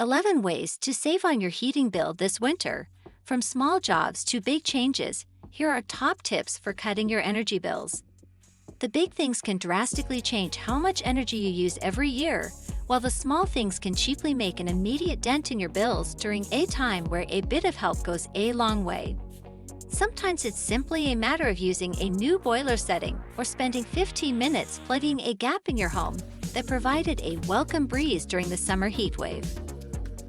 11 ways to save on your heating bill this winter. From small jobs to big changes, here are top tips for cutting your energy bills. The big things can drastically change how much energy you use every year, while the small things can cheaply make an immediate dent in your bills during a time where a bit of help goes a long way. Sometimes it's simply a matter of using a new boiler setting or spending 15 minutes flooding a gap in your home that provided a welcome breeze during the summer heat wave.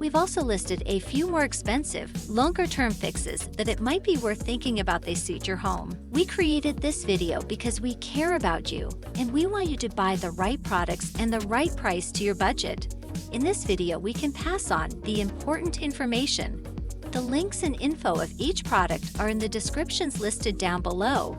We've also listed a few more expensive, longer-term fixes that it might be worth thinking about they suit your home. We created this video because we care about you, and we want you to buy the right products and the right price to your budget. In this video, we can pass on the important information. The links and info of each product are in the descriptions listed down below.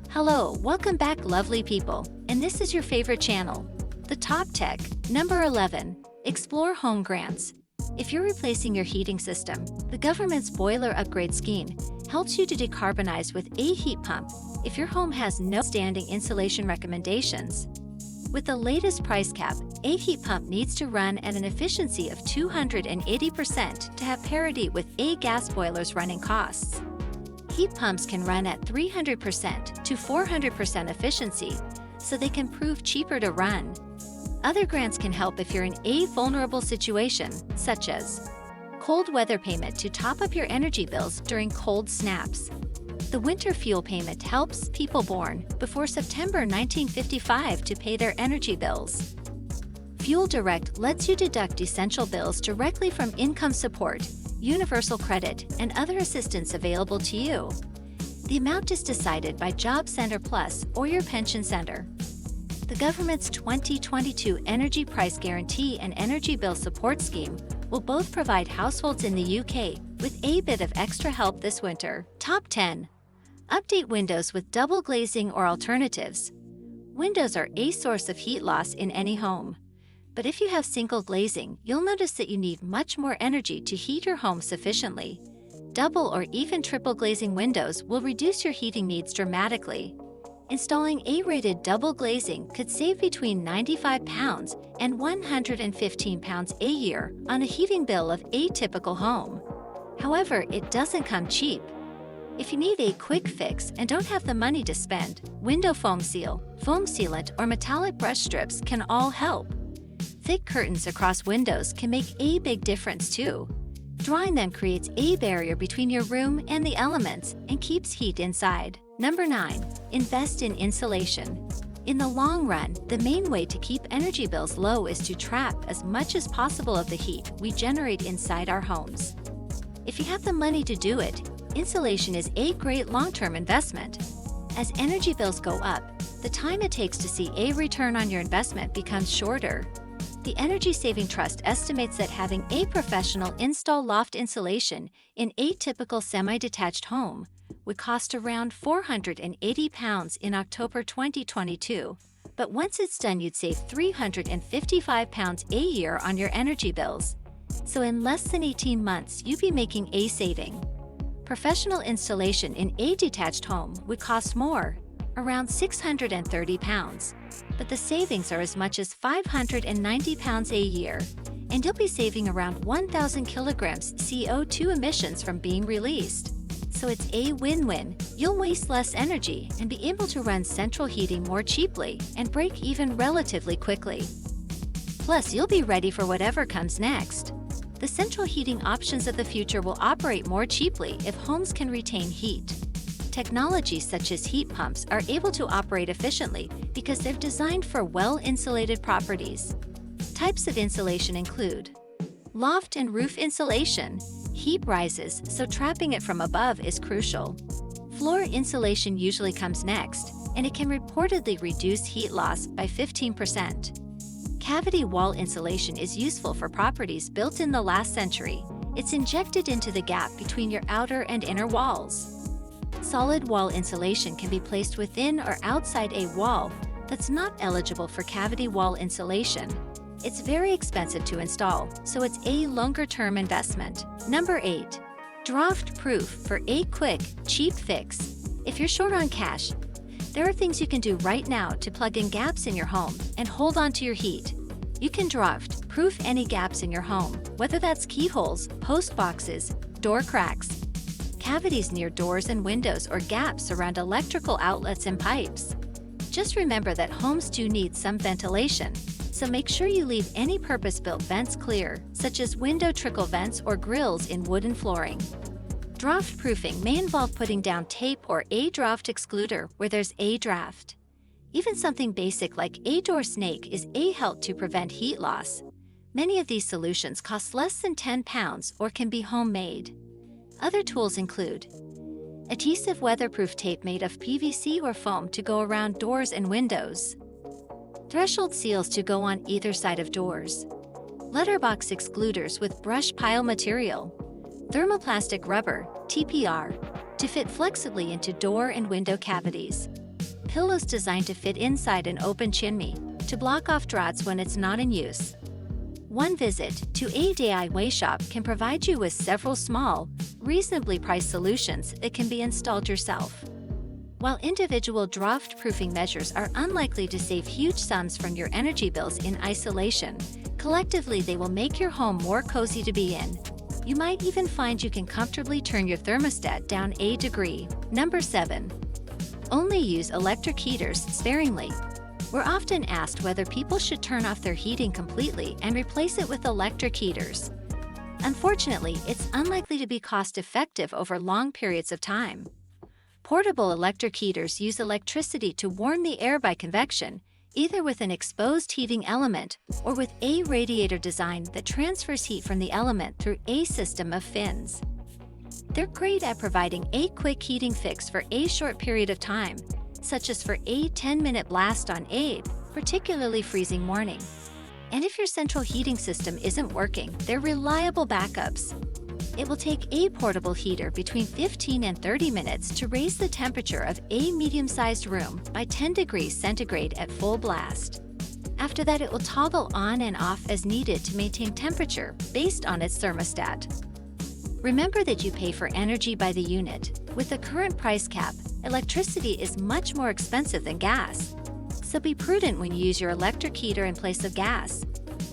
Hello, welcome back lovely people, and this is your favorite channel. The Top Tech. Number 11. Explore Home Grants. If you're replacing your heating system, the government's boiler upgrade scheme helps you to decarbonize with a heat pump if your home has no standing insulation recommendations. With the latest price cap, a heat pump needs to run at an efficiency of 280% to have parity with a gas boiler's running costs. Heat pumps can run at 300% to 400% efficiency, so they can prove cheaper to run. Other grants can help if you're in a vulnerable situation, such as cold weather payment to top up your energy bills during cold snaps. The winter fuel payment helps people born before September 1955 to pay their energy bills. Fuel Direct lets you deduct essential bills directly from income support, universal credit, and other assistance available to you. The amount is decided by Job Center Plus or your pension center. The government's 2022 Energy Price Guarantee and Energy Bill Support Scheme will both provide households in the UK with a bit of extra help this winter. Top 10. Update windows with double glazing or alternatives. Windows are a source of heat loss in any home. But if you have single glazing, you'll notice that you need much more energy to heat your home sufficiently. Double or even triple glazing windows will reduce your heating needs dramatically. Installing A-rated double glazing could save between £95 and £115 a year on a heating bill of a typical home. However, it doesn't come cheap. If you need a quick fix and don't have the money to spend, window foam seal, foam sealant, or metallic brush strips can all help. Thick curtains across windows can make a big difference too. Drawing them creates a barrier between your room and the elements and keeps heat inside. Number 9. Invest in insulation. In the long run, the main way to keep energy bills low is to trap as much as possible of the heat we generate inside our homes. If you have the money to do it, insulation is a great long-term investment. As energy bills go up, the time it takes to see a return on your investment becomes shorter. The Energy Saving Trust estimates that having a professional install loft insulation in a typical semi-detached home would cost around £480 in October 2022, but once it's done you'd save £355 a year on your energy bills. So in less than 18 months you'd be making a saving. Professional installation in a detached home would cost more, around £630, but the savings are as much as £590 a year, and you'll be saving around 1,000 kilograms CO2 emissions from being released. So it's a win-win. You'll waste less energy and be able to run central heating more cheaply and break even relatively quickly. Plus, you'll be ready for whatever comes next. The central heating options of the future will operate more cheaply if homes can retain heat. Technologies such as heat pumps are able to operate efficiently because they're designed for well-insulated properties. Types of insulation include loft and roof insulation. Heat rises, so trapping it from above is crucial. Floor insulation usually comes next, and it can reportedly reduce heat loss by 15%. Cavity wall insulation is useful for properties built in the last century. It's injected into the gap between your outer and inner walls. Solid wall insulation can be placed within or outside a wall that's not eligible for cavity wall insulation. It's very expensive to install, so it's a longer-term investment. Number 8. Draught-proof for a quick, cheap fix. If you're short on cash, there are things you can do right now to plug in gaps in your home and hold on to your heat. You can draft-proof any gaps in your home, whether that's keyholes, post boxes, door cracks, cavities near doors and windows, or gaps around electrical outlets and pipes. Just remember that homes do need some ventilation, so make sure you leave any purpose-built vents clear, such as window trickle vents or grills in wooden flooring. Draft-proofing may involve putting down tape or a draft excluder where there's a draft. Even something basic like a door snake is a help to prevent heat loss. Many of these solutions cost less than £10 or can be homemade. Other tools include adhesive weatherproof tape made of PVC or foam to go around doors and windows, threshold seals to go on either side of doors, letterbox excluders with brush pile material, thermoplastic rubber, TPR, to fit flexibly into door and window cavities, pillows designed to fit inside an open chimney to block off draughts when it's not in use. One visit to a DIY shop can provide you with several small, reasonably priced solutions that can be installed yourself. While individual draft-proofing measures are unlikely to save huge sums from your energy bills in isolation, collectively they will make your home more cozy to be in. You might even find you can comfortably turn your thermostat down a degree. Number 7. Only use electric heaters sparingly. We're often asked whether people should turn off their heating completely and replace it with electric heaters. Unfortunately, it's unlikely to be cost-effective over long periods of time. Portable electric heaters use electricity to warm the air by convection, either with an exposed heating element or with a radiator design that transfers heat from the element through a system of fins. They're great at providing a quick heating fix for a short period of time, such as for a 10-minute blast on a particularly freezing morning. And if your central heating system isn't working, they're reliable backups. It will take a portable heater between 15 and 30 minutes to raise the temperature of a medium-sized room by 10 degrees centigrade at full blast. After that, it will toggle on and off as needed to maintain temperature based on its thermostat. Remember that you pay for energy by the unit. With the current price cap, electricity is much more expensive than gas. So be prudent when you use your electric heater in place of gas.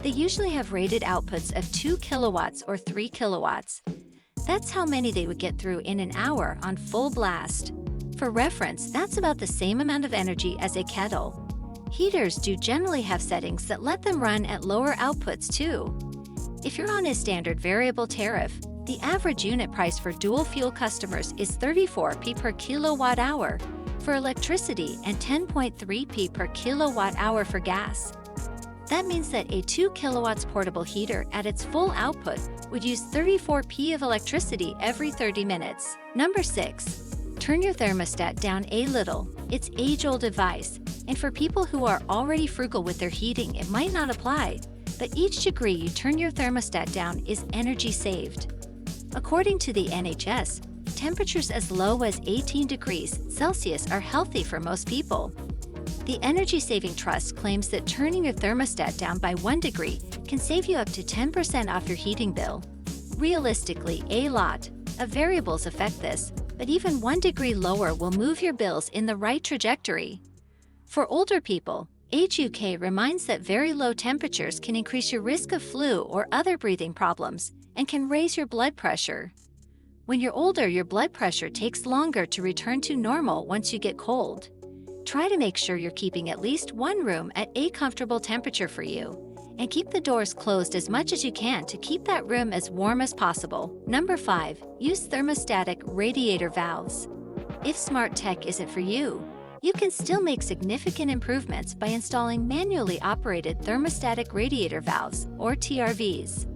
They usually have rated outputs of 2 kilowatts or 3 kilowatts. That's how many they would get through in an hour on full blast. For reference, that's about the same amount of energy as a kettle. Heaters do generally have settings that let them run at lower outputs too. If you're on a standard variable tariff, the average unit price for dual-fuel customers is 34p per kilowatt-hour for electricity and 10.3p per kilowatt-hour for gas. That means that a 2 kilowatts portable heater at its full output would use 34p of electricity every 30 minutes. Number 6. Turn your thermostat down a little. It's an age-old advice, and for people who are already frugal with their heating, it might not apply, but each degree you turn your thermostat down is energy saved. According to the NHS, temperatures as low as 18 degrees Celsius are healthy for most people. The Energy Saving Trust claims that turning your thermostat down by 1 degree can save you up to 10% off your heating bill. Realistically, a lot of variables affect this, but even 1 degree lower will move your bills in the right trajectory. For older people, Age UK reminds that very low temperatures can increase your risk of flu or other breathing problems and can raise your blood pressure. When you're older, your blood pressure takes longer to return to normal once you get cold. Try to make sure you're keeping at least one room at a comfortable temperature for you, and keep the doors closed as much as you can to keep that room as warm as possible. Number 5. Use thermostatic radiator valves. If smart tech isn't for you, you can still make significant improvements by installing manually operated thermostatic radiator valves, or TRVs.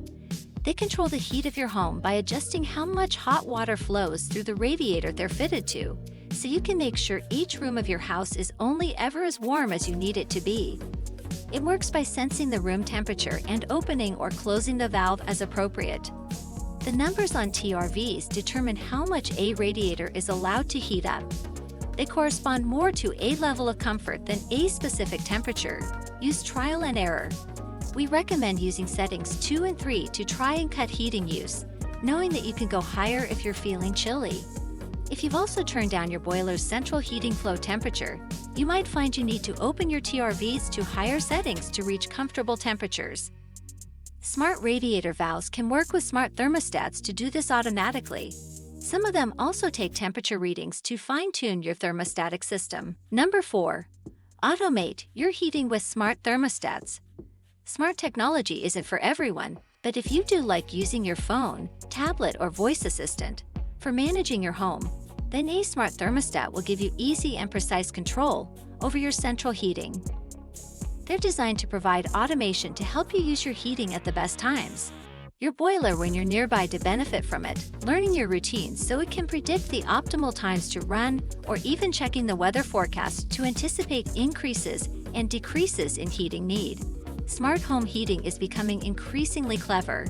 They control the heat of your home by adjusting how much hot water flows through the radiator they're fitted to, so you can make sure each room of your house is only ever as warm as you need it to be. It works by sensing the room temperature and opening or closing the valve as appropriate. The numbers on TRVs determine how much a radiator is allowed to heat up. They correspond more to a level of comfort than a specific temperature. Use trial and error. We recommend using settings 2 and 3 to try and cut heating use, knowing that you can go higher if you're feeling chilly. If you've also turned down your boiler's central heating flow temperature, you might find you need to open your TRVs to higher settings to reach comfortable temperatures. Smart radiator valves can work with smart thermostats to do this automatically. Some of them also take temperature readings to fine-tune your thermostatic system. Number 4. Automate your heating with smart thermostats. Smart technology isn't for everyone, but if you do like using your phone, tablet, or voice assistant for managing your home, then a smart thermostat will give you easy and precise control over your central heating. They're designed to provide automation to help you use your heating at the best times. Your boiler when you're nearby to benefit from it, learning your routines so it can predict the optimal times to run, or even checking the weather forecast to anticipate increases and decreases in heating need. Smart home heating is becoming increasingly clever.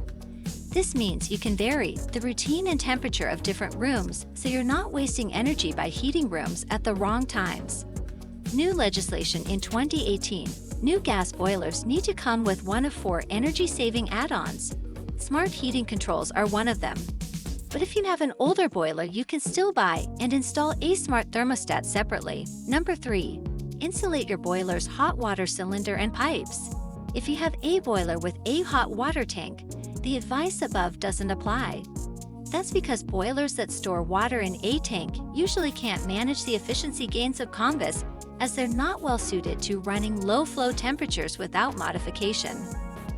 This means you can vary the routine and temperature of different rooms so you're not wasting energy by heating rooms at the wrong times. New legislation in 2018, new gas boilers need to come with one of 4 energy-saving add-ons. Smart heating controls are one of them. But if you have an older boiler, you can still buy and install a smart thermostat separately. Number 3. Insulate your boiler's hot water cylinder and pipes. If you have a boiler with a hot water tank, the advice above doesn't apply. That's because boilers that store water in a tank usually can't manage the efficiency gains of combis, as they're not well suited to running low flow temperatures without modification.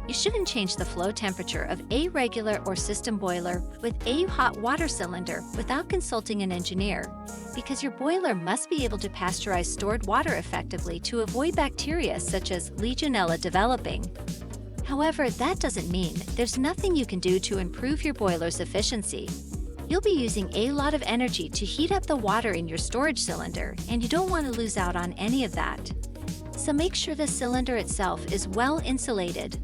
You shouldn't change the flow temperature of a regular or system boiler with a hot water cylinder without consulting an engineer, because your boiler must be able to pasteurize stored water effectively to avoid bacteria such as Legionella developing. However, that doesn't mean there's nothing you can do to improve your boiler's efficiency. You'll be using a lot of energy to heat up the water in your storage cylinder, and you don't want to lose out on any of that. So make sure the cylinder itself is well insulated.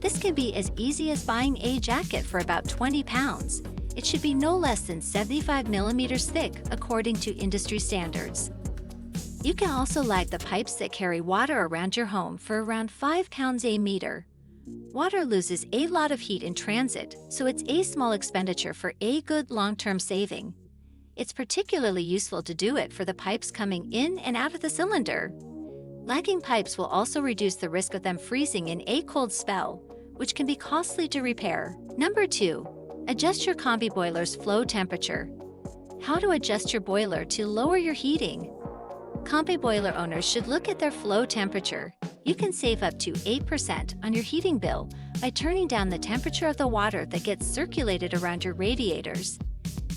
This can be as easy as buying a jacket for about 20 pounds. It should be no less than 75 millimeters thick according to industry standards. You can also lag the pipes that carry water around your home for around 5 pounds a meter. Water loses a lot of heat in transit, so it's a small expenditure for a good long-term saving. It's particularly useful to do it for the pipes coming in and out of the cylinder. Lagging pipes will also reduce the risk of them freezing in a cold spell, which can be costly to repair. Number 2. Adjust your combi boiler's flow temperature. How to adjust your boiler to lower your heating. Combi boiler owners should look at their flow temperature. You can save up to 8% on your heating bill by turning down the temperature of the water that gets circulated around your radiators.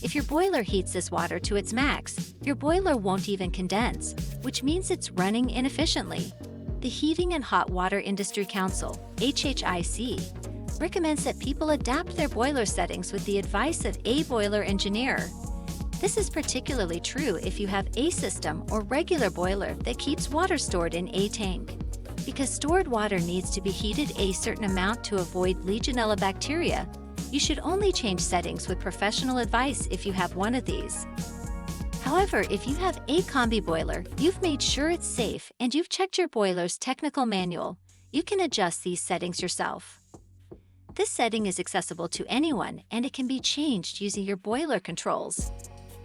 If your boiler heats this water to its max, your boiler won't even condense, which means it's running inefficiently. The Heating and Hot Water Industry Council, HHIC, recommends that people adapt their boiler settings with the advice of a boiler engineer. This is particularly true if you have a system or regular boiler that keeps water stored in a tank. Because stored water needs to be heated a certain amount to avoid Legionella bacteria, you should only change settings with professional advice if you have one of these. However, if you have a combi boiler, you've made sure it's safe, and you've checked your boiler's technical manual, you can adjust these settings yourself. This setting is accessible to anyone, and it can be changed using your boiler controls.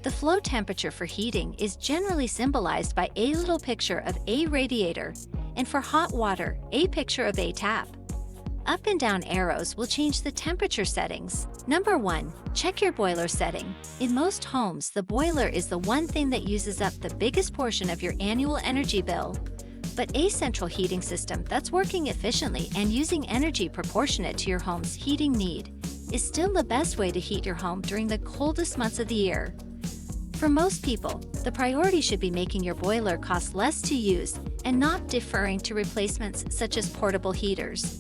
The flow temperature for heating is generally symbolized by a little picture of a radiator, and for hot water, a picture of a tap. Up and down arrows will change the temperature settings. Number 1. Check your boiler setting. In most homes, the boiler is the one thing that uses up the biggest portion of your annual energy bill. But a central heating system that's working efficiently and using energy proportionate to your home's heating need is still the best way to heat your home during the coldest months of the year. For most people, the priority should be making your boiler cost less to use and not deferring to replacements such as portable heaters.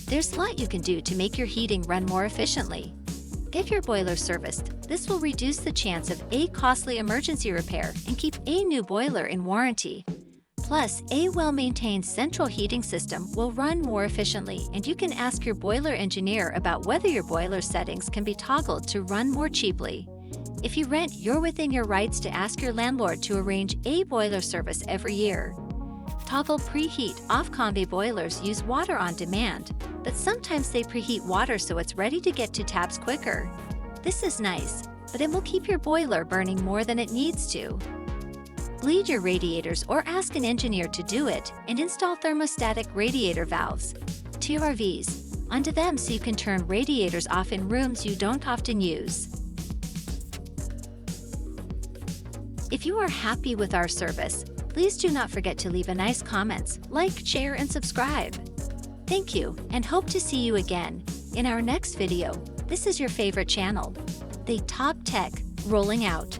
There's a lot you can do to make your heating run more efficiently. Get your boiler serviced. This will reduce the chance of a costly emergency repair and keep a new boiler in warranty. Plus, a well-maintained central heating system will run more efficiently, and you can ask your boiler engineer about whether your boiler settings can be toggled to run more cheaply. If you rent, you're within your rights to ask your landlord to arrange a boiler service every year. Toggle preheat off combi boilers use water on demand, but sometimes they preheat water so it's ready to get to taps quicker. This is nice, but it will keep your boiler burning more than it needs to. Bleed your radiators or ask an engineer to do it, and install thermostatic radiator valves, TRVs, onto them so you can turn radiators off in rooms you don't often use. If you are happy with our service, please do not forget to leave a nice comments, like, share, and subscribe. Thank you, and hope to see you again in our next video. This is your favorite channel, The Top Tech, rolling out.